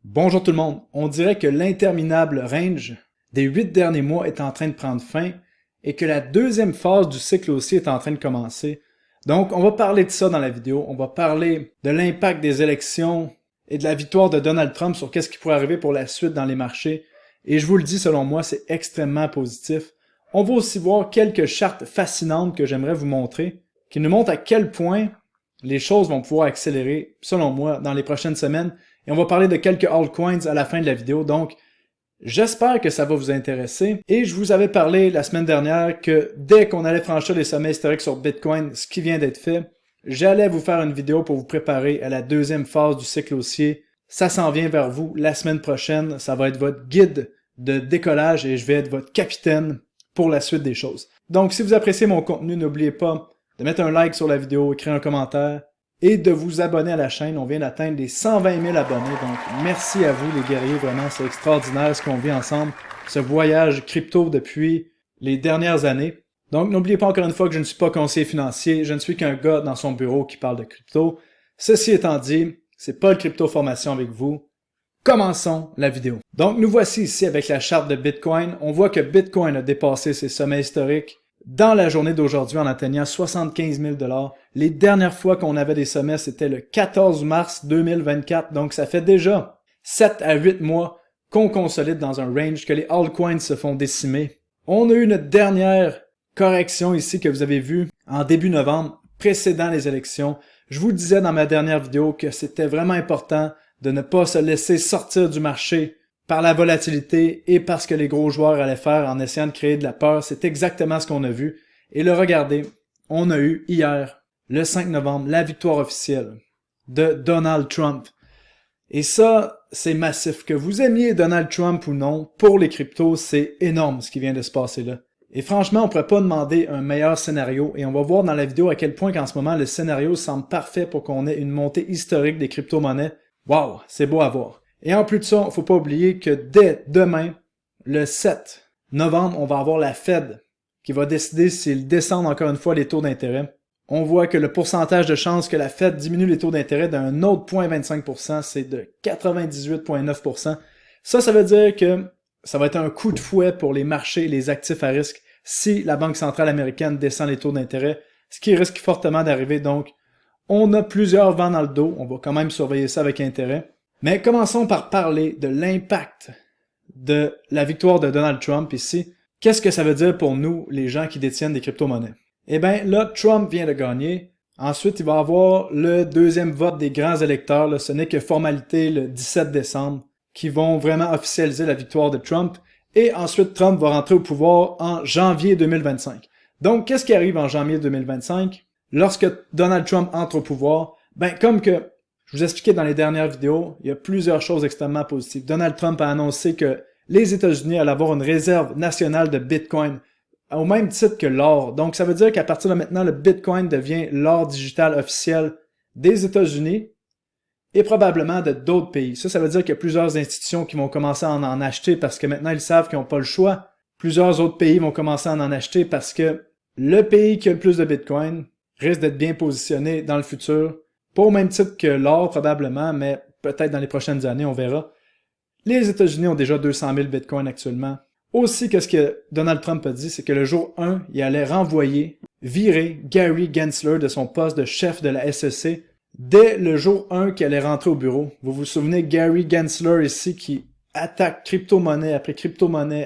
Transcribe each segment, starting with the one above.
Bonjour tout le monde, on dirait que l'interminable range des 8 derniers mois est en train de prendre fin et que la deuxième phase du cycle aussi est en train de commencer. Donc on va parler de ça dans la vidéo, on va parler de l'impact des élections et de la victoire de Donald Trump sur qu'est-ce qui pourrait arriver pour la suite dans les marchés. Et je vous le dis, selon moi, c'est extrêmement positif. On va aussi voir quelques chartes fascinantes que j'aimerais vous montrer, qui nous montrent à quel point les choses vont pouvoir accélérer, selon moi, dans les prochaines semaines. Et on va parler de quelques altcoins à la fin de la vidéo, donc j'espère que ça va vous intéresser. Et je vous avais parlé la semaine dernière que dès qu'on allait franchir les sommets historiques sur Bitcoin, ce qui vient d'être fait, j'allais vous faire une vidéo pour vous préparer à la deuxième phase du cycle haussier. Ça s'en vient vers vous la semaine prochaine, ça va être votre guide de décollage et je vais être votre capitaine pour la suite des choses. Donc si vous appréciez mon contenu, n'oubliez pas de mettre un like sur la vidéo, écrire un commentaire, et de vous abonner à la chaîne. On vient d'atteindre les 120 000 abonnés, donc merci à vous les guerriers, vraiment c'est extraordinaire ce qu'on vit ensemble, ce voyage crypto depuis les dernières années. Donc n'oubliez pas encore une fois que je ne suis pas conseiller financier, je ne suis qu'un gars dans son bureau qui parle de crypto. Ceci étant dit, c'est pas le crypto formation avec vous. Commençons la vidéo. Donc nous voici ici avec la charte de Bitcoin. On voit que Bitcoin a dépassé ses sommets historiques dans la journée d'aujourd'hui en atteignant 75 000 $. Les dernières fois qu'on avait des sommets, c'était le 14 mars 2024. Donc ça fait déjà 7 à 8 mois qu'on consolide dans un range, que les altcoins se font décimer. On a eu notre dernière correction ici que vous avez vue en début novembre, précédant les élections. Je vous disais dans ma dernière vidéo que c'était vraiment important de ne pas se laisser sortir du marché par la volatilité et parce que les gros joueurs allaient faire en essayant de créer de la peur. C'est exactement ce qu'on a vu. Et le regardez, on a eu hier, le 5 novembre, la victoire officielle de Donald Trump. Et ça, c'est massif. Que vous aimiez Donald Trump ou non, pour les cryptos, c'est énorme ce qui vient de se passer là. Et franchement, on pourrait pas demander un meilleur scénario. Et on va voir dans la vidéo à quel point qu'en ce moment, le scénario semble parfait pour qu'on ait une montée historique des crypto-monnaies. Waouh, c'est beau à voir. Et en plus de ça, faut pas oublier que dès demain, le 7 novembre, on va avoir la Fed qui va décider s'ils descendent encore une fois les taux d'intérêt. On voit que le pourcentage de chances que la Fed diminue les taux d'intérêt d'un autre 0,25%, c'est de 98,9%. Ça veut dire que ça va être un coup de fouet pour les marchés et les actifs à risque si la Banque centrale américaine descend les taux d'intérêt, ce qui risque fortement d'arriver. Donc, on a plusieurs vents dans le dos, on va quand même surveiller ça avec intérêt. Mais commençons par parler de l'impact de la victoire de Donald Trump ici. Qu'est-ce que ça veut dire pour nous, les gens qui détiennent des crypto-monnaies? Eh bien, là, Trump vient de gagner. Ensuite, il va avoir le deuxième vote des grands électeurs. Là, ce n'est que formalité le 17 décembre, qui vont vraiment officialiser la victoire de Trump. Et ensuite, Trump va rentrer au pouvoir en janvier 2025. Donc, qu'est-ce qui arrive en janvier 2025? Lorsque Donald Trump entre au pouvoir, ben, comme que je vous expliquais dans les dernières vidéos, il y a plusieurs choses extrêmement positives. Donald Trump a annoncé que les États-Unis allaient avoir une réserve nationale de Bitcoin, au même titre que l'or. Donc, ça veut dire qu'à partir de maintenant, le Bitcoin devient l'or digital officiel des États-Unis et probablement de d'autres pays. Ça veut dire qu'il y a plusieurs institutions qui vont commencer à en acheter parce que maintenant, ils savent qu'ils n'ont pas le choix. Plusieurs autres pays vont commencer à en acheter parce que le pays qui a le plus de Bitcoin risque d'être bien positionné dans le futur. Pas au même titre que l'or probablement, mais peut-être dans les prochaines années, on verra. Les États-Unis ont déjà 200 000 bitcoins actuellement. Aussi, qu'est-ce que Donald Trump a dit, c'est que le jour 1, il allait virer Gary Gensler de son poste de chef de la SEC dès le jour 1 qu'il allait rentrer au bureau. Vous vous souvenez, Gary Gensler ici qui attaque crypto-monnaie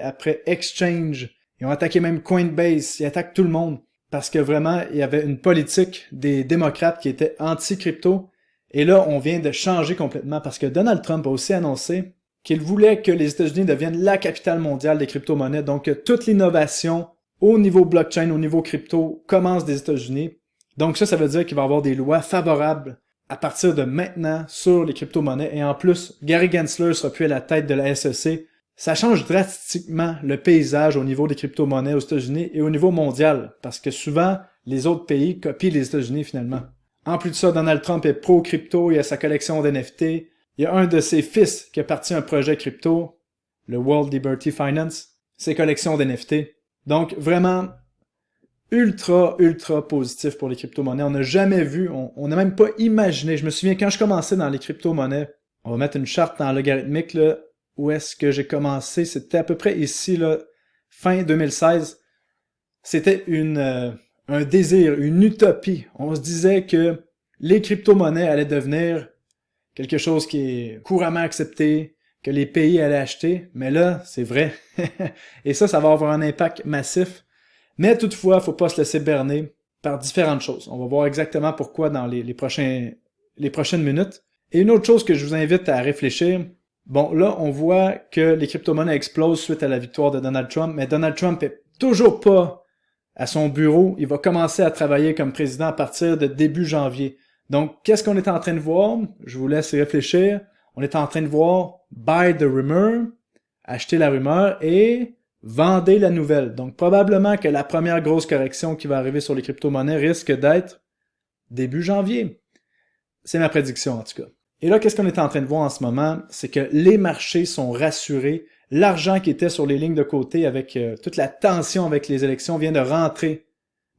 après exchange. Ils ont attaqué même Coinbase, ils attaquent tout le monde. Parce que vraiment, il y avait une politique des démocrates qui était anti-crypto. Et là, on vient de changer complètement parce que Donald Trump a aussi annoncé qu'il voulait que les États-Unis deviennent la capitale mondiale des crypto-monnaies. Donc, que toute l'innovation au niveau blockchain, au niveau crypto, commence des États-Unis. Donc ça veut dire qu'il va y avoir des lois favorables à partir de maintenant sur les crypto-monnaies. Et en plus, Gary Gensler sera plus à la tête de la SEC. Ça change drastiquement le paysage au niveau des crypto-monnaies aux États-Unis et au niveau mondial, parce que souvent, les autres pays copient les États-Unis finalement. En plus de ça, Donald Trump est pro-crypto, il a sa collection d'NFT. Il y a un de ses fils qui a parti un projet crypto, le World Liberty Finance, ses collections d'NFT. Donc vraiment ultra positif pour les crypto-monnaies. On n'a jamais vu, on n'a même pas imaginé. Je me souviens quand je commençais dans les crypto-monnaies, on va mettre une charte en logarithmique là, où est-ce que j'ai commencé, c'était à peu près ici là, fin 2016. C'était un désir, une utopie. On se disait que les crypto-monnaies allaient devenir quelque chose qui est couramment accepté, que les pays allaient acheter, mais là, c'est vrai. Et ça va avoir un impact massif. Mais toutefois, faut pas se laisser berner par différentes choses. On va voir exactement pourquoi dans les prochaines minutes. Et une autre chose que je vous invite à réfléchir, bon, là, on voit que les crypto-monnaies explosent suite à la victoire de Donald Trump, mais Donald Trump est toujours pas à son bureau. Il va commencer à travailler comme président à partir de début janvier. Donc, qu'est-ce qu'on est en train de voir? Je vous laisse y réfléchir. On est en train de voir buy the rumor, acheter la rumeur et vendez la nouvelle. Donc, probablement que la première grosse correction qui va arriver sur les crypto-monnaies risque d'être début janvier. C'est ma prédiction, en tout cas. Et là, qu'est-ce qu'on est en train de voir en ce moment? C'est que les marchés sont rassurés. L'argent qui était sur les lignes de côté avec toute la tension avec les élections vient de rentrer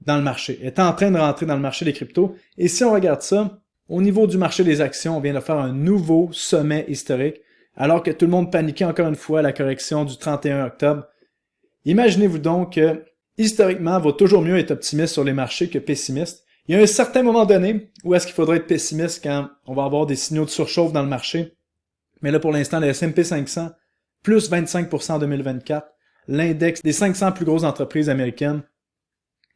dans le marché, est en train de rentrer dans le marché des cryptos. Et si on regarde ça, au niveau du marché des actions, on vient de faire un nouveau sommet historique, alors que tout le monde paniquait encore une fois à la correction du 31 octobre. Imaginez-vous donc que, historiquement, il vaut toujours mieux être optimiste sur les marchés que pessimiste. Il y a un certain moment donné où est-ce qu'il faudrait être pessimiste quand on va avoir des signaux de surchauffe dans le marché. Mais là, pour l'instant, le S&P 500, plus 25% en 2024, l'index des 500 plus grosses entreprises américaines.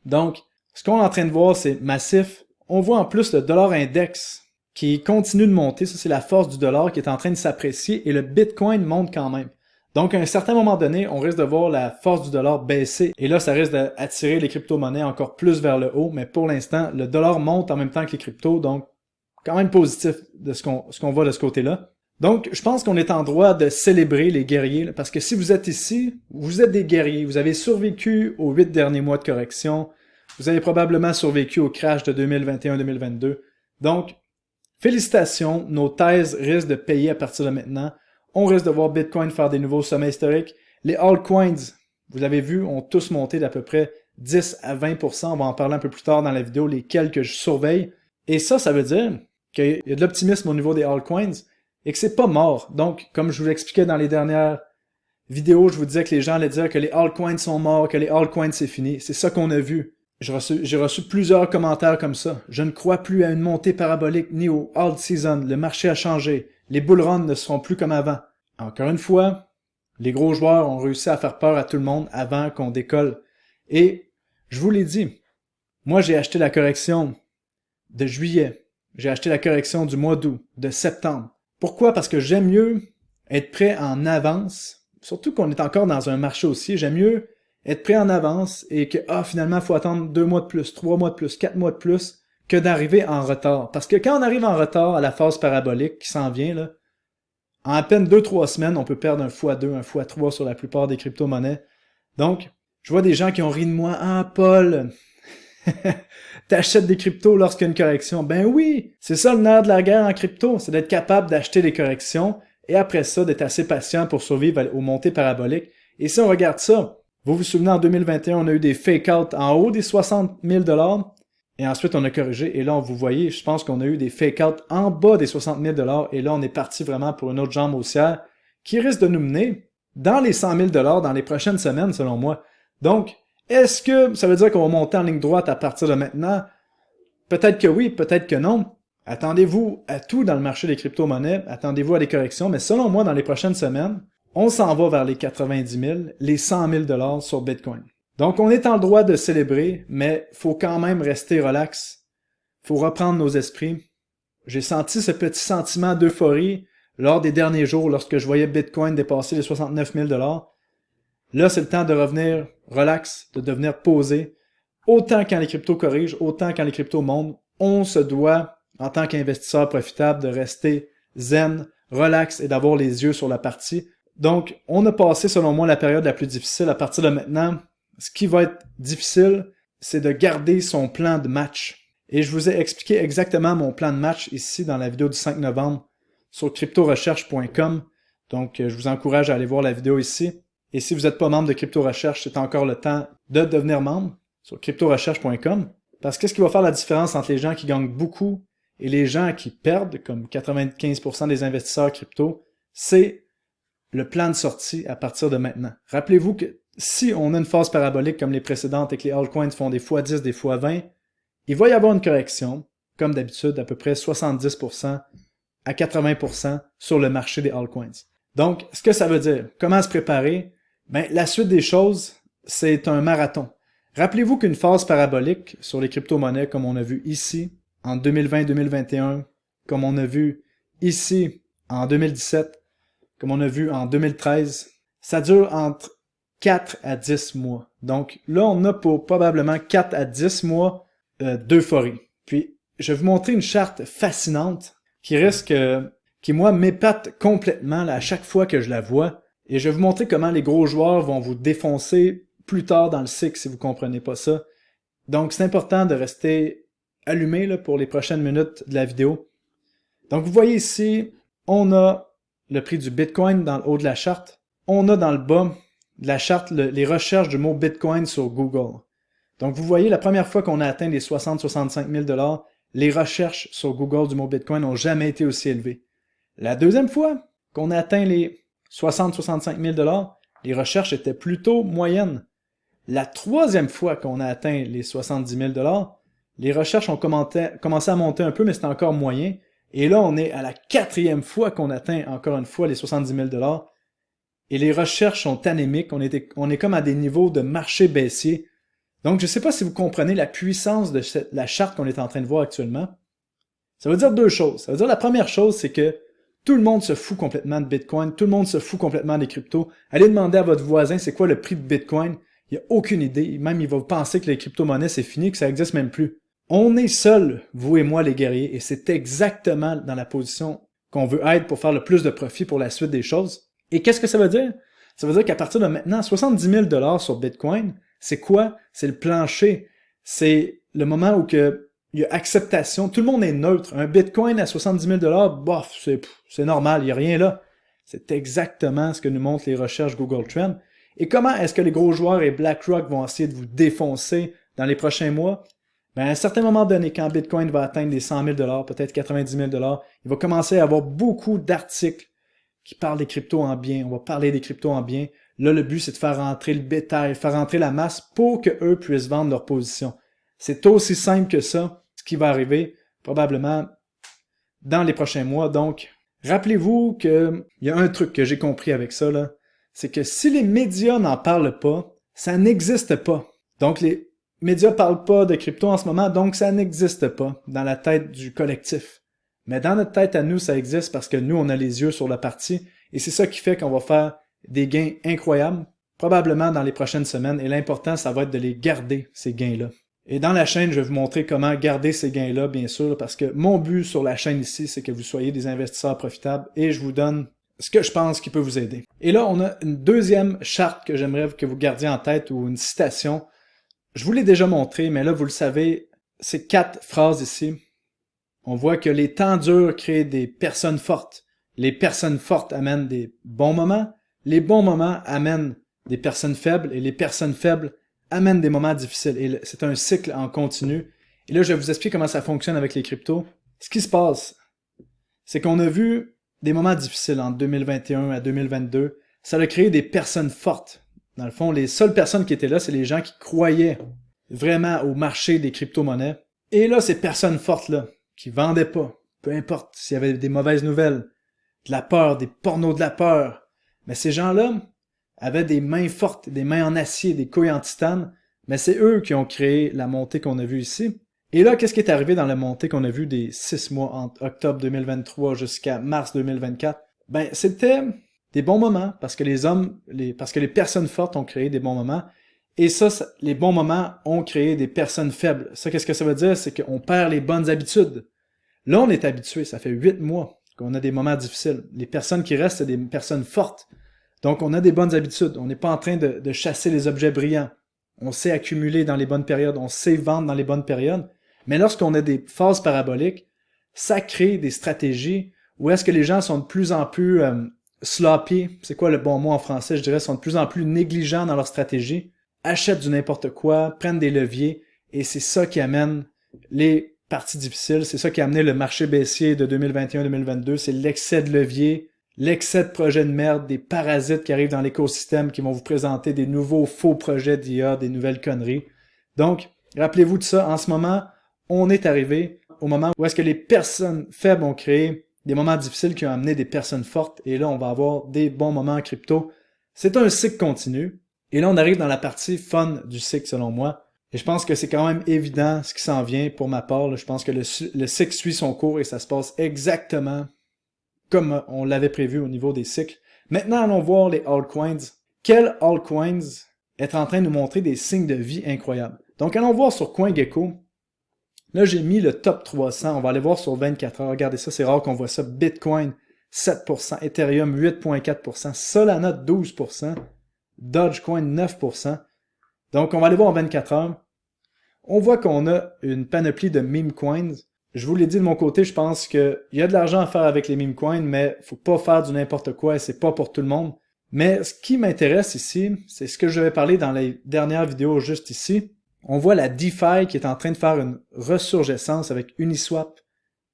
Donc, ce qu'on est en train de voir, c'est massif. On voit en plus le dollar index qui continue de monter. Ça, c'est la force du dollar qui est en train de s'apprécier et le Bitcoin monte quand même. Donc, à un certain moment donné, on risque de voir la force du dollar baisser. Et là, ça risque d'attirer les crypto-monnaies encore plus vers le haut. Mais pour l'instant, le dollar monte en même temps que les cryptos. Donc, quand même positif de ce qu'on voit de ce côté-là. Donc, je pense qu'on est en droit de célébrer les guerriers. Parce que si vous êtes ici, vous êtes des guerriers. Vous avez survécu aux 8 derniers mois de correction. Vous avez probablement survécu au crash de 2021-2022. Donc, félicitations. Nos thèses risquent de payer à partir de maintenant. On risque de voir Bitcoin faire des nouveaux sommets historiques. Les altcoins, vous l'avez vu, ont tous monté d'à peu près 10 à 20%. On va en parler un peu plus tard dans la vidéo, lesquels que je surveille. Et ça veut dire qu'il y a de l'optimisme au niveau des altcoins et que c'est pas mort. Donc, comme je vous l'expliquais dans les dernières vidéos, je vous disais que les gens allaient dire que les altcoins sont morts, que les altcoins c'est fini. C'est ça qu'on a vu. J'ai reçu plusieurs commentaires comme ça. Je ne crois plus à une montée parabolique ni au alt season. Le marché a changé. Les bull runs ne seront plus comme avant. Encore une fois, les gros joueurs ont réussi à faire peur à tout le monde avant qu'on décolle. Et je vous l'ai dit, moi j'ai acheté la correction de juillet. J'ai acheté la correction du mois d'août, de septembre. Pourquoi? Parce que j'aime mieux être prêt en avance, surtout qu'on est encore dans un marché haussier, j'aime mieux être prêt en avance et que finalement, il faut attendre 2 mois de plus, 3 mois de plus, 4 mois de plus que d'arriver en retard. Parce que quand on arrive en retard à la phase parabolique qui s'en vient, là, en à peine 2-3 semaines, on peut perdre un x2, un x3 sur la plupart des crypto-monnaies. Donc, je vois des gens qui ont ri de moi. « Ah, Paul, t'achètes des cryptos lorsqu'il y a une correction. » Ben oui, c'est ça le nerf de la guerre en crypto, c'est d'être capable d'acheter des corrections et après ça, d'être assez patient pour survivre aux montées paraboliques. Et si on regarde ça, vous vous souvenez, en 2021, on a eu des fake-outs en haut des 60 000 $ et ensuite on a corrigé. Et là, vous voyez, je pense qu'on a eu des fake-outs en bas des 60 000 $ et là, on est parti vraiment pour une autre jambe haussière qui risque de nous mener dans les 100 000 $ dans les prochaines semaines, selon moi. Donc, est-ce que ça veut dire qu'on va monter en ligne droite à partir de maintenant? Peut-être que oui, peut-être que non. Attendez-vous à tout dans le marché des crypto-monnaies, attendez-vous à des corrections, mais selon moi, dans les prochaines semaines, on s'en va vers les 90 000, les 100 000 $ sur Bitcoin. Donc, on est en droit de célébrer, mais faut quand même rester relax. Faut reprendre nos esprits. J'ai senti ce petit sentiment d'euphorie lors des derniers jours lorsque je voyais Bitcoin dépasser les 69 000 $. Là, c'est le temps de revenir relax, de devenir posé. Autant quand les cryptos corrigent, autant quand les cryptos montent, on se doit, en tant qu'investisseur profitable, de rester zen, relax et d'avoir les yeux sur la partie. Donc, on a passé, selon moi, la période la plus difficile. À partir de maintenant, ce qui va être difficile, c'est de garder son plan de match. Et je vous ai expliqué exactement mon plan de match ici dans la vidéo du 5 novembre sur cryptorecherche.com. Donc, je vous encourage à aller voir la vidéo ici. Et si vous n'êtes pas membre de Crypto Recherche, c'est encore le temps de devenir membre sur cryptorecherche.com. Parce que qu'est-ce qui va faire la différence entre les gens qui gagnent beaucoup et les gens qui perdent, comme 95% des investisseurs crypto, c'est le plan de sortie à partir de maintenant. Rappelez-vous que si on a une phase parabolique comme les précédentes et que les altcoins font des x10, des x20, il va y avoir une correction, comme d'habitude, à peu près 70% à 80% sur le marché des altcoins. Donc, ce que ça veut dire, comment se préparer? Ben, la suite des choses, c'est un marathon. Rappelez-vous qu'une phase parabolique sur les crypto-monnaies, comme on a vu ici, en 2020-2021, comme on a vu ici, en 2017, comme on a vu en 2013, ça dure entre 4 à 10 mois. Donc là, on a pour probablement 4 à 10 mois d'euphorie. Puis, je vais vous montrer une charte fascinante qui moi, m'épate complètement là, à chaque fois que je la vois. Et je vais vous montrer comment les gros joueurs vont vous défoncer plus tard dans le cycle si vous comprenez pas ça. Donc, c'est important de rester allumé là, pour les prochaines minutes de la vidéo. Donc, vous voyez ici, on a le prix du Bitcoin dans le haut de la charte. On a dans le bas de la charte les recherches du mot Bitcoin sur Google. Donc, vous voyez, la première fois qu'on a atteint les 60-65 000 $, les recherches sur Google du mot Bitcoin n'ont jamais été aussi élevées. La deuxième fois qu'on a atteint les 60-65 000 $, les recherches étaient plutôt moyennes. La troisième fois qu'on a atteint les 70 000 $, les recherches ont commencé à monter un peu, mais c'était encore moyen. Et là, on est à la quatrième fois qu'on atteint encore une fois les 70 000 $. Et les recherches sont anémiques. On est comme à des niveaux de marché baissier. Donc, je ne sais pas si vous comprenez la puissance de la charte qu'on est en train de voir actuellement. Ça veut dire deux choses. Ça veut dire la première chose, c'est que tout le monde se fout complètement de Bitcoin. Tout le monde se fout complètement des cryptos. Allez demander à votre voisin c'est quoi le prix de Bitcoin. Il n'y a aucune idée. Même, il va penser que les crypto-monnaies, c'est fini, que ça n'existe même plus. On est seuls, vous et moi, les guerriers, et c'est exactement dans la position qu'on veut être pour faire le plus de profit pour la suite des choses. Et qu'est-ce que ça veut dire? Ça veut dire qu'à partir de maintenant, 70 000 $ sur Bitcoin, c'est quoi? C'est le plancher. C'est le moment où il y a acceptation. Tout le monde est neutre. Un Bitcoin à 70 000 $, bof, c'est normal, il n'y a rien là. C'est exactement ce que nous montrent les recherches Google Trends. Et comment est-ce que les gros joueurs et BlackRock vont essayer de vous défoncer dans les prochains mois? Ben, à un certain moment donné, quand Bitcoin va atteindre les 100 000 $, peut-être 90 000 $, il va commencer à avoir beaucoup d'articles qui parlent des cryptos en bien. On va parler des cryptos en bien. Là, le but, c'est de faire rentrer le bétail, faire rentrer la masse pour qu'eux puissent vendre leur position. C'est aussi simple que ça, ce qui va arriver probablement dans les prochains mois. Donc, rappelez-vous qu'il y a un truc que j'ai compris avec ça, là, c'est que si les médias n'en parlent pas, ça n'existe pas. Donc, les médias parlent pas de crypto en ce moment, donc ça n'existe pas dans la tête du collectif. Mais dans notre tête à nous, ça existe parce que nous, on a les yeux sur la partie, et c'est ça qui fait qu'on va faire des gains incroyables, probablement dans les prochaines semaines, et l'important, ça va être de les garder, ces gains-là. Et dans la chaîne, je vais vous montrer comment garder ces gains-là, bien sûr, parce que mon but sur la chaîne ici, c'est que vous soyez des investisseurs profitables, et je vous donne ce que je pense qui peut vous aider. Et là, on a une deuxième charte que j'aimerais que vous gardiez en tête, ou une citation. Je vous l'ai déjà montré, mais là, vous le savez, c'est 4 phrases ici. On voit que les temps durs créent des personnes fortes. Les personnes fortes amènent des bons moments. Les bons moments amènent des personnes faibles. Et les personnes faibles amènent des moments difficiles. Et c'est un cycle en continu. Et là, je vais vous expliquer comment ça fonctionne avec les cryptos. Ce qui se passe, c'est qu'on a vu des moments difficiles en 2021 à 2022. Ça a créé des personnes fortes. Dans le fond, les seules personnes qui étaient là, c'est les gens qui croyaient vraiment au marché des crypto-monnaies. Et là, ces personnes fortes-là, qui vendaient pas, peu importe s'il y avait des mauvaises nouvelles, de la peur, des pornos de la peur, mais ces gens-là avaient des mains fortes, des mains en acier, des couilles en titane, mais c'est eux qui ont créé la montée qu'on a vue ici. Et là, qu'est-ce qui est arrivé dans la montée qu'on a vue des 6 mois entre octobre 2023 jusqu'à mars 2024? Ben, c'était des bons moments, parce que parce que les personnes fortes ont créé des bons moments, et ça, les bons moments ont créé des personnes faibles. Ça, qu'est-ce que ça veut dire? C'est qu'on perd les bonnes habitudes. Là, on est habitué, ça fait 8 mois qu'on a des moments difficiles. Les personnes qui restent, c'est des personnes fortes. Donc, on a des bonnes habitudes. On n'est pas en train de chasser les objets brillants. On sait accumuler dans les bonnes périodes, on sait vendre dans les bonnes périodes. Mais lorsqu'on a des phases paraboliques, ça crée des stratégies où est-ce que les gens sont de plus en plus sloppy, c'est quoi le bon mot en français, je dirais, sont de plus en plus négligents dans leur stratégie, achètent du n'importe quoi, prennent des leviers, et c'est ça qui amène les parties difficiles, c'est ça qui a amené le marché baissier de 2021-2022, c'est l'excès de levier, l'excès de projets de merde, des parasites qui arrivent dans l'écosystème qui vont vous présenter des nouveaux faux projets d'IA, des nouvelles conneries. Donc, rappelez-vous de ça, en ce moment, on est arrivé au moment où est-ce que les personnes faibles ont créé des moments difficiles qui ont amené des personnes fortes, et là, on va avoir des bons moments en crypto. C'est un cycle continu, et là, on arrive dans la partie fun du cycle, selon moi, et je pense que c'est quand même évident ce qui s'en vient pour ma part. Là. Je pense que le cycle suit son cours, et ça se passe exactement comme on l'avait prévu au niveau des cycles. Maintenant, allons voir les altcoins. Quels altcoins est en train de nous montrer des signes de vie incroyables? Donc, allons voir sur CoinGecko. Là, j'ai mis le top 300. On va aller voir sur 24 heures. Regardez ça, c'est rare qu'on voit ça. Bitcoin, 7%. Ethereum, 8,4%. Solana, 12%. Dogecoin, 9%. Donc, on va aller voir en 24 heures. On voit qu'on a une panoplie de meme coins. Je vous l'ai dit de mon côté, je pense qu'il y a de l'argent à faire avec les meme coins, mais faut pas faire du n'importe quoi et c'est pas pour tout le monde. Mais ce qui m'intéresse ici, c'est ce que je vais parler dans les dernières vidéos juste ici. On voit la DeFi qui est en train de faire une ressurgescence avec Uniswap,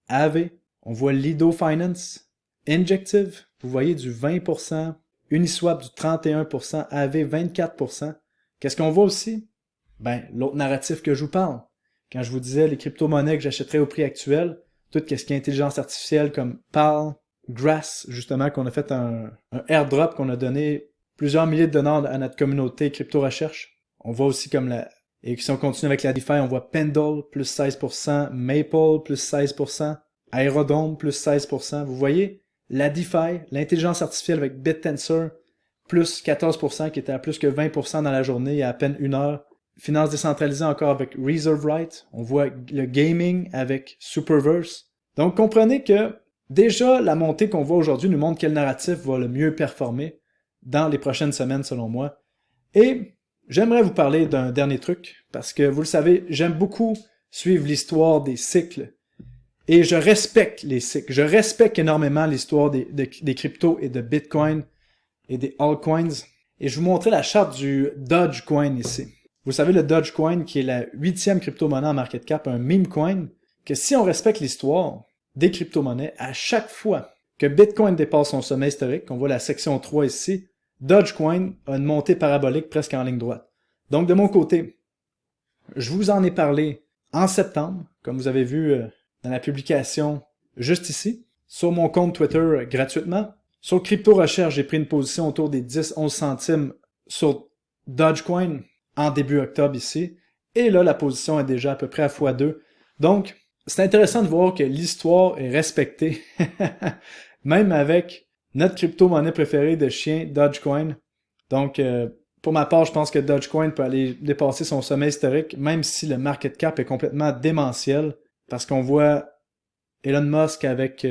Aave. On voit Lido Finance, Injective, vous voyez du 20%, Uniswap du 31%, Aave 24%. Qu'est-ce qu'on voit aussi? Ben, l'autre narratif que je vous parle. Quand je vous disais les crypto-monnaies que j'achèterais au prix actuel, tout ce qui est intelligence artificielle comme PAL, Grass, justement, qu'on a fait un airdrop qu'on a donné plusieurs milliers de dollars à notre communauté crypto-recherche. On voit aussi comme et si on continue avec la DeFi, on voit Pendle, plus 16%, Maple, plus 16%, Aerodome, plus 16%. Vous voyez, la DeFi, l'intelligence artificielle avec BitTensor, plus 14%, qui était à plus que 20% dans la journée, il y a à peine une heure. Finance décentralisée encore avec ReserveRight. On voit le gaming avec Superverse. Donc, comprenez que déjà, la montée qu'on voit aujourd'hui nous montre quel narratif va le mieux performer dans les prochaines semaines, selon moi. Et j'aimerais vous parler d'un dernier truc, parce que vous le savez, j'aime beaucoup suivre l'histoire des cycles. Et je respecte les cycles. Je respecte énormément l'histoire des cryptos et de Bitcoin et des altcoins. Et je vous montrer la charte du Dogecoin ici. Vous savez, le Dogecoin, qui est la 8e crypto-monnaie en market cap, un meme coin, que si on respecte l'histoire des crypto-monnaies, à chaque fois que Bitcoin dépasse son sommet historique, on voit la section 3 ici, Dogecoin a une montée parabolique presque en ligne droite. Donc, de mon côté, je vous en ai parlé en septembre, comme vous avez vu dans la publication juste ici, sur mon compte Twitter gratuitement. Sur Crypto Recherche, j'ai pris une position autour des 10-11 centimes sur Dogecoin en début octobre ici. Et là, la position est déjà à peu près à x2. Donc, c'est intéressant de voir que l'histoire est respectée. Même avec notre crypto-monnaie préférée de chien, Dogecoin. Donc, pour ma part, je pense que Dogecoin peut aller dépasser son sommet historique, même si le market cap est complètement démentiel. Parce qu'on voit Elon Musk avec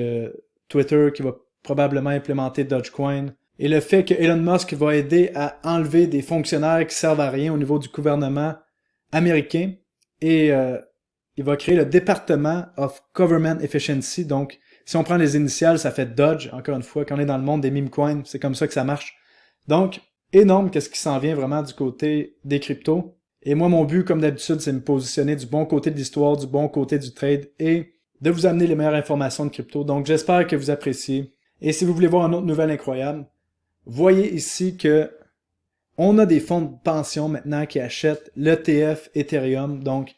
Twitter qui va probablement implémenter Dogecoin. Et le fait que Elon Musk va aider à enlever des fonctionnaires qui servent à rien au niveau du gouvernement américain. Et il va créer le Department of Government Efficiency. Donc, si on prend les initiales, ça fait Doge, encore une fois. Quand on est dans le monde des meme coins, c'est comme ça que ça marche. Donc, énorme qu'est-ce qui s'en vient vraiment du côté des cryptos. Et moi, mon but, comme d'habitude, c'est de me positionner du bon côté de l'histoire, du bon côté du trade et de vous amener les meilleures informations de crypto. Donc, j'espère que vous appréciez. Et si vous voulez voir une autre nouvelle incroyable, voyez ici que on a des fonds de pension maintenant qui achètent l'ETF Ethereum. Donc,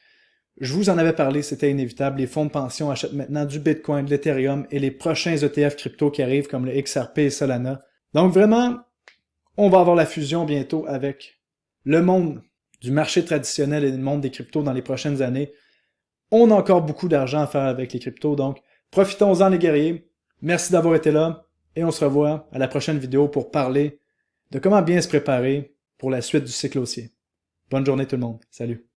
je vous en avais parlé, c'était inévitable. Les fonds de pension achètent maintenant du Bitcoin, de l'Ethereum et les prochains ETF crypto qui arrivent comme le XRP et Solana. Donc, vraiment, on va avoir la fusion bientôt avec le monde du marché traditionnel et le monde des cryptos dans les prochaines années. On a encore beaucoup d'argent à faire avec les cryptos, donc profitons-en les guerriers. Merci d'avoir été là et on se revoit à la prochaine vidéo pour parler de comment bien se préparer pour la suite du cycle haussier. Bonne journée tout le monde. Salut.